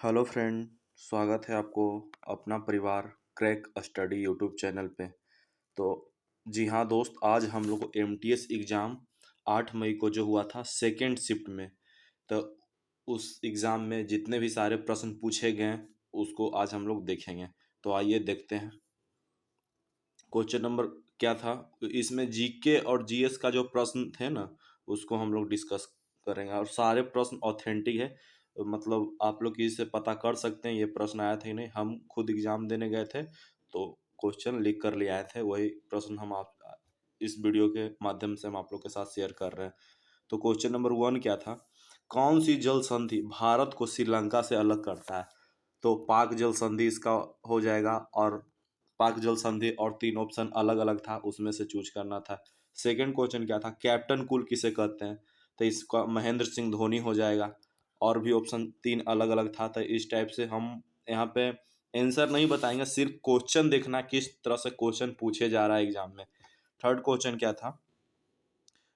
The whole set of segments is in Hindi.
Hello friend. स्वागत है आपको अपना परिवार क्रैक स्टडी यूट्यूब चैनल पे। तो जी हाँ दोस्त, आज हम लोग को एमटीएस एग्ज़ाम 8 मई को जो हुआ था सेकेंड शिफ्ट में, तो उस एग्ज़ाम में जितने भी सारे प्रश्न पूछे गए उसको आज हम लोग देखेंगे। तो आइए देखते हैं क्वेश्चन नंबर क्या था। इसमें जीके और जीएस का जो प्रश्न थे ना, उसको हम लोग डिस्कस करेंगे और सारे प्रश्न ऑथेंटिक है। मतलब आप लोग इससे पता कर सकते हैं ये प्रश्न आया था कि नहीं। हम खुद एग्जाम देने गए थे तो क्वेश्चन लिख कर ले आए थे, वही प्रश्न हम आप इस वीडियो के माध्यम से हम आप लोग के साथ शेयर कर रहे हैं। तो क्वेश्चन नंबर 1 क्या था, कौन सी जल संधि भारत को श्रीलंका से अलग करता है। तो पाक जल संधि इसका हो जाएगा, और पाक जल संधि और 3 ऑप्शन अलग अलग था, उसमें से चूज करना था। सेकंड क्वेश्चन क्या था, कैप्टन कूल किसे कहते हैं। तो इसका महेंद्र सिंह धोनी हो जाएगा, और भी ऑप्शन 3 अलग अलग था। तो इस टाइप से हम यहाँ पे आंसर नहीं बताएंगे, सिर्फ क्वेश्चन देखना किस तरह से क्वेश्चन पूछे जा रहा है एग्जाम में। थर्ड क्वेश्चन क्या था,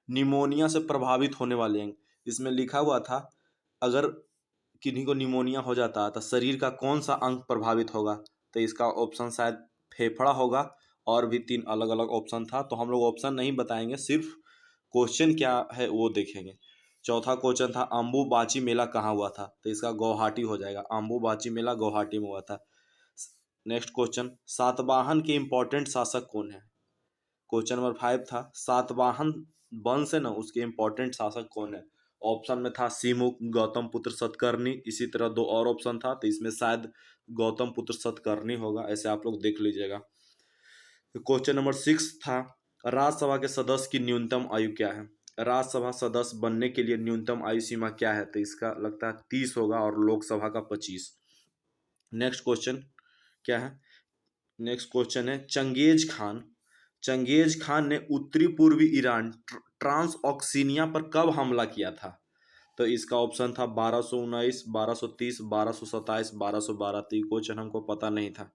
निमोनिया से प्रभावित होने वाले अंग। इसमें लिखा हुआ था अगर किन्हीं को निमोनिया हो जाता है तो शरीर का कौन सा अंग प्रभावित होगा। तो इसका ऑप्शन शायद फेफड़ा होगा, और भी 3 अलग अलग ऑप्शन था। तो हम लोग ऑप्शन नहीं बताएंगे, सिर्फ क्वेश्चन क्या है वो देखेंगे। चौथा क्वेश्चन था अम्बुबाची मेला कहाँ हुआ था। तो इसका गुवाहाटी हो जाएगा, अम्बुबाची मेला गुवाहाटी में हुआ था। नेक्स्ट क्वेश्चन, सातवाहन के इंपॉर्टेंट शासक कौन है। क्वेश्चन नंबर 5 था सातवाहन वंश है ना, उसके इंपॉर्टेंट शासक कौन है। ऑप्शन में था सीमुख, गौतम पुत्र सतकर्णी, इसी तरह 2 और ऑप्शन था, तो इसमें शायद गौतम पुत्र सतकर्णी होगा, ऐसे आप लोग देख लीजिएगा। क्वेश्चन नंबर 6 था राज्यसभा के सदस्य की न्यूनतम आयु क्या है। राज्यसभा सदस्य बनने के लिए न्यूनतम आयु सीमा क्या है। तो इसका लगता है 30 होगा, और लोकसभा का 25। नेक्स्ट क्वेश्चन क्या है, नेक्स्ट क्वेश्चन है चंगेज खान ने उत्तरी पूर्वी ईरान ट्रांस ऑक्सीनिया पर कब हमला किया था। तो इसका ऑप्शन था 1219, 1230, 1227, 1212। तो ये क्वेश्चन हमको पता नहीं था,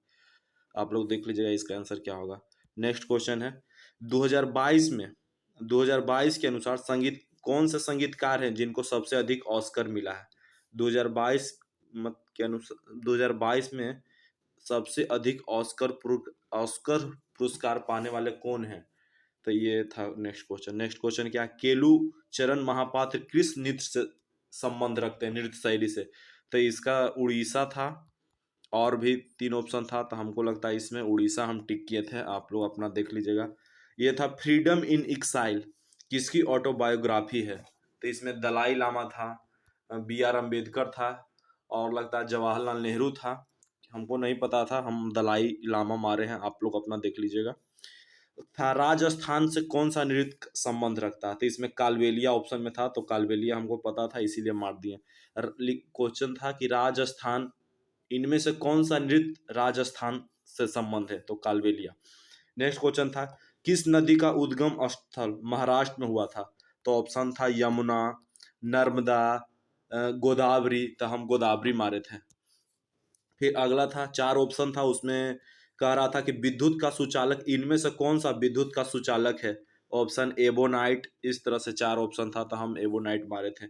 आप लोग देख लीजिएगा इसका आंसर क्या होगा। नेक्स्ट क्वेश्चन है 2022 में 2022 के अनुसार संगीत कौन से संगीतकार हैं जिनको सबसे अधिक ऑस्कर मिला है। 2022 मत के अनुसार 2022 में सबसे अधिक ऑस्कर पुरस्कार पाने वाले कौन हैं। तो ये था नेक्स्ट क्वेश्चन। नेक्स्ट क्वेश्चन क्या, केलू चरण महापात्र किस नृत्य से संबंध रखते हैं, नृत्य शैली से। तो इसका उड़ीसा था, और भी 3 ऑप्शन था, तो हमको लगता है इसमें उड़ीसा हम टिक किए थे, आप लोग अपना देख लीजिएगा। ये था फ्रीडम इन एक्साइल किसकी ऑटोबायोग्राफी है। तो इसमें दलाई लामा था, BR अम्बेडकर था, और लगता है जवाहरलाल नेहरू था। हमको नहीं पता था, हम दलाई लामा मारे हैं, आप लोग अपना देख लीजिएगा। था राजस्थान से कौन सा नृत्य संबंध रखता है। तो इसमें कालबेलिया ऑप्शन में था, तो कालबेलिया हमको पता था इसीलिए मार दिए। क्वेश्चन था कि राजस्थान, इनमें से कौन सा नृत्य राजस्थान से संबंध है। तो कालबेलिया। नेक्स्ट क्वेश्चन था किस नदी का उद्गम स्थल महाराष्ट्र में हुआ था। तो ऑप्शन था यमुना, नर्मदा, गोदावरी। तो हम गोदावरी मारे थे। फिर अगला था 4 ऑप्शन था, उसमें कह रहा था कि विद्युत का सुचालक इनमें से कौन सा विद्युत का सुचालक है। ऑप्शन एबोनाइट, इस तरह से 4 ऑप्शन था, तो हम एबोनाइट मारे थे।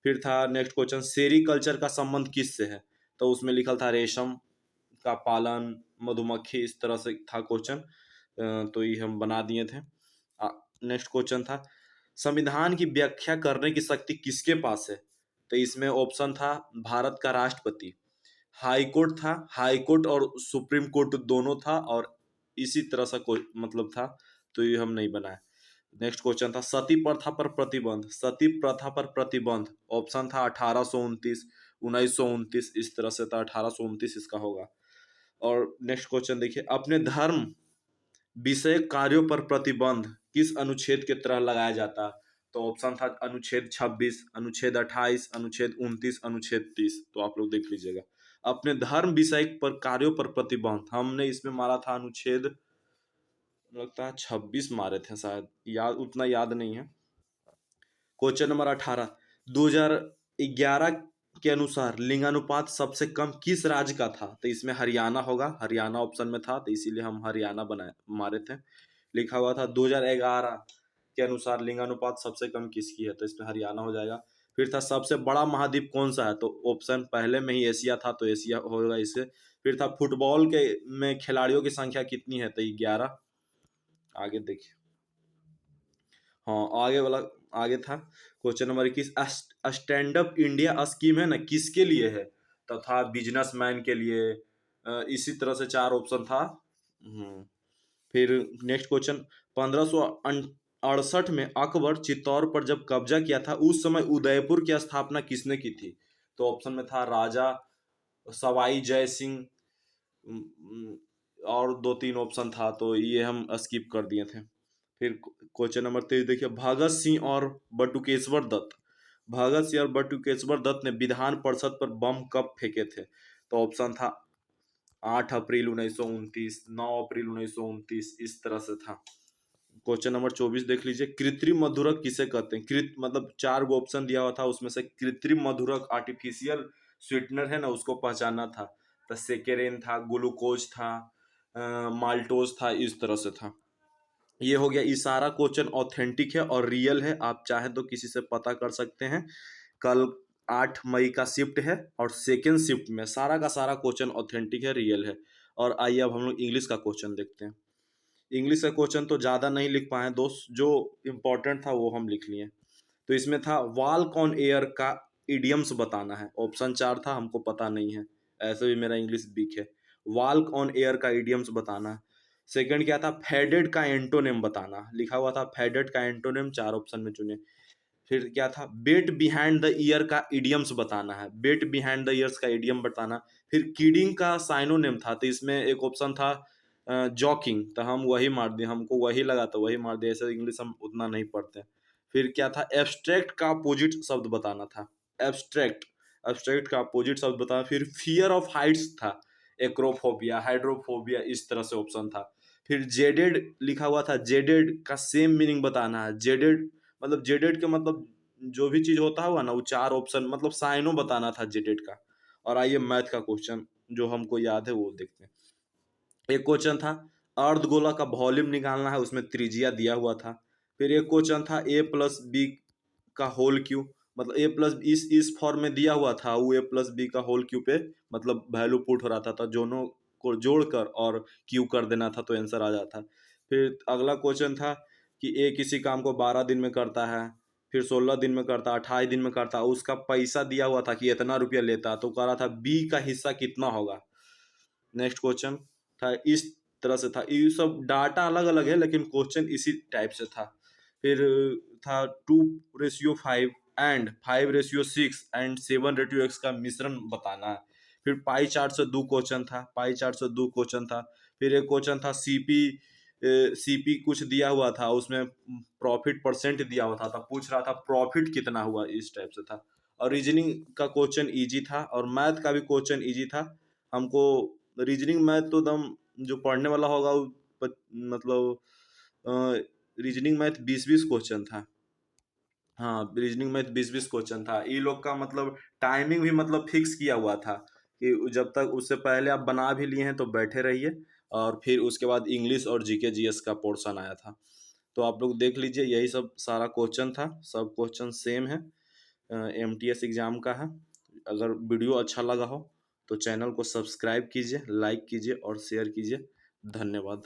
फिर था नेक्स्ट क्वेश्चन सेरीकल्चर का संबंध किससे है। तो उसमें लिखल था रेशम का पालन, मधुमक्खी, इस तरह से था क्वेश्चन, तो ये हम बना दिए थे। नेक्स्ट क्वेश्चन था संविधान की व्याख्या करने की शक्ति किसके पास है। तो इसमें ऑप्शन था भारत का राष्ट्रपति, हाई कोर्ट था, हाई कोर्ट और सुप्रीम कोर्ट दोनों था, और इसी तरह से कोई मतलब था, तो ये हम नहीं बनाए। नेक्स्ट क्वेश्चन था सती प्रथा पर प्रतिबंध, सती प्रथा पर प्रतिबंध। ऑप्शन था 1829, 1929, इस तरह से था, 1829 इसका होगा। और नेक्स्ट क्वेश्चन देखिए, अपने धर्म विषय कार्यों पर प्रतिबंध किस अनुच्छेद के तहत लगाया जाता है। तो ऑप्शन था अनुच्छेद 26, अनुच्छेद 28, अनुच्छेद 29, अनुच्छेद 30। तो आप लोग देख लीजिएगा। अपने धर्म विषय पर कार्यों पर प्रतिबंध हमने इसमें मारा था अनुच्छेद, लगता है 26 मारे थे शायद, याद उतना याद नहीं है। क्वेश्चन नंबर 18, 2011 के अनुसार लिंगानुपात सबसे कम किस राज्य का था। तो इसमें हरियाणा होगा, हरियाणा ऑप्शन में था, तो इसीलिए हम हरियाणा बनाए मारे थे। लिखा हुआ था 2011 के अनुसार लिंगानुपात सबसे कम किसकी है, तो इसमें हरियाणा हो जाएगा। फिर था सबसे बड़ा महाद्वीप कौन सा है, तो ऑप्शन पहले में ही एशिया था, तो एशिया होगा इससे। फिर था फुटबॉल के में खिलाड़ियों की संख्या कितनी है, तो 11। आगे देखिए, हाँ आगे वाला, आगे था question number 21, stand up India scheme है ना किसके लिए है, तो था बिजनेसमैन के लिए। इसी तरह से 4 ऑप्शन था। फिर नेक्स्ट क्वेश्चन, 1568 में अकबर चित्तौड़ पर जब कब्जा किया था उस समय उदयपुर की स्थापना किसने की थी, तो ऑप्शन में था राजा सवाई जय सिंह, और 2-3 ऑप्शन था, तो ये हम स्किप कर दिए थे। फिर क्वेश्चन नंबर 23 देखिए, भगत सिंह और बटुकेश्वर दत्त, भगत सिंह और बटुकेश्वर दत्त ने विधान परिषद पर बम कब फेंके थे, तो ऑप्शन था 8 अप्रैल 1929, 9 अप्रैल 1929, इस तरह से था। क्वेश्चन नंबर 24 देख लीजिए, कृत्रिम मधुरक किसे कहते हैं, मतलब 4 गो ऑप्शन दिया हुआ था, उसमें से कृत्रिम मधुरक आर्टिफिशियल स्वीटनर है ना उसको पहचानना था, तो सेकेरेन था, ग्लूकोज था, माल्टोज था, इस तरह से था। ये हो गया, ये सारा क्वेश्चन ऑथेंटिक है और रियल है, आप चाहे तो किसी से पता कर सकते हैं। कल 8 मई का शिफ्ट है और सेकेंड शिफ्ट में सारा का सारा क्वेश्चन ऑथेंटिक है, रियल है। और आइए अब हम लोग इंग्लिश का क्वेश्चन देखते हैं। इंग्लिश का क्वेश्चन तो ज़्यादा नहीं लिख पाए दोस्त, जो इम्पोर्टेंट था वो हम लिख लिए। तो इसमें था वॉक ऑन एयर का इडियम्स बताना है, ऑप्शन 4 था, हमको पता नहीं है, ऐसे भी मेरा इंग्लिश वीक है। वॉक ऑन एयर का इडियम्स बताना है। सेकंड क्या था, फेडेड का एंटोनिम बताना, लिखा हुआ था फेडेड का एंटोनिम, 4 ऑप्शन में चुने। फिर क्या था, बेट बिहाइंड द ईयर का इडियम्स बताना है, बेट बिहाइंड द ईयर्स का इडियम बताना। फिर किडिंग का साइनोनिम था, तो इसमें एक ऑप्शन था जॉकिंग, तो हम वही मार दिए, हमको वही लगा तो वही मार दिया, ऐसे इंग्लिश हम उतना नहीं पढ़ते। फिर क्या था, एब्स्ट्रैक्ट का अपोजिट शब्द बताना था, एब्स्ट्रैक्ट, एब्स्ट्रैक्ट का अपोजिट शब्द बताना। फिर फियर ऑफ हाइट्स था, एक्रोफोबिया, हाइड्रोफोबिया, इस तरह से ऑप्शन था। फिर जेडेड लिखा हुआ था, जेडेड का सेम मीनिंग बताना है, जेडेड मतलब जेडेड के मतलब जो भी चीज होता हुआ ना, वो 4 ऑप्शन मतलब साइनो बताना था जेडेड का। और आइए मैथ का क्वेश्चन जो हमको याद है वो देखते हैं। एक क्वेश्चन था अर्धगोला का वॉल्यूम निकालना है, उसमें त्रिज्या दिया हुआ था। फिर एक क्वेश्चन था ए प्लस बी का होल क्यू, मतलब ए प्लस इस फॉर्म में दिया हुआ था, वो ए प्लस बी का होल क्यू पे मतलब वैल्यू पुट हो रहा था, तो दोनों को जोड़कर और क्यू कर देना था तो आंसर आ जाता। फिर अगला क्वेश्चन था कि ए किसी काम को 12 दिन में करता है, फिर 16 दिन में करता, 28 दिन में करता, उसका पैसा दिया हुआ था कि इतना रुपया लेता, तो कह रहा था बी का हिस्सा कितना होगा। नेक्स्ट क्वेश्चन था इस तरह से था, ये सब डाटा अलग अलग है लेकिन क्वेश्चन इसी टाइप से था। फिर था 2:5 एंड 5:6 एंड 7:x का मिश्रण बताना है। फिर पाई चार्ट से 2 क्वेश्चन था, पाई चार्ट से 2 क्वेश्चन था। फिर एक क्वेश्चन था सीपी, सीपी कुछ दिया हुआ था, उसमें प्रॉफिट परसेंट दिया हुआ था, पूछ रहा था प्रॉफिट कितना हुआ, इस टाइप से था। और रीजनिंग का क्वेश्चन इजी था और मैथ का भी क्वेश्चन इजी था। हमको रीजनिंग मैथ तो दम जो पढ़ने वाला होगा वो मतलब रीजनिंग मैथ 20-20 क्वेश्चन था। हाँ रीजनिंग मैथ 20-20 क्वेश्चन था, ये लोग का मतलब टाइमिंग भी मतलब फिक्स किया हुआ था कि जब तक उससे पहले आप बना भी लिए हैं तो बैठे रहिए, और फिर उसके बाद इंग्लिश और जीके जीएस का पोर्शन आया था। तो आप लोग देख लीजिए, यही सब सारा क्वेश्चन था, सब क्वेश्चन सेम है, एमटीएस एग्जाम का है। अगर वीडियो अच्छा लगा हो तो चैनल को सब्सक्राइब कीजिए, लाइक कीजिए और शेयर कीजिए। धन्यवाद।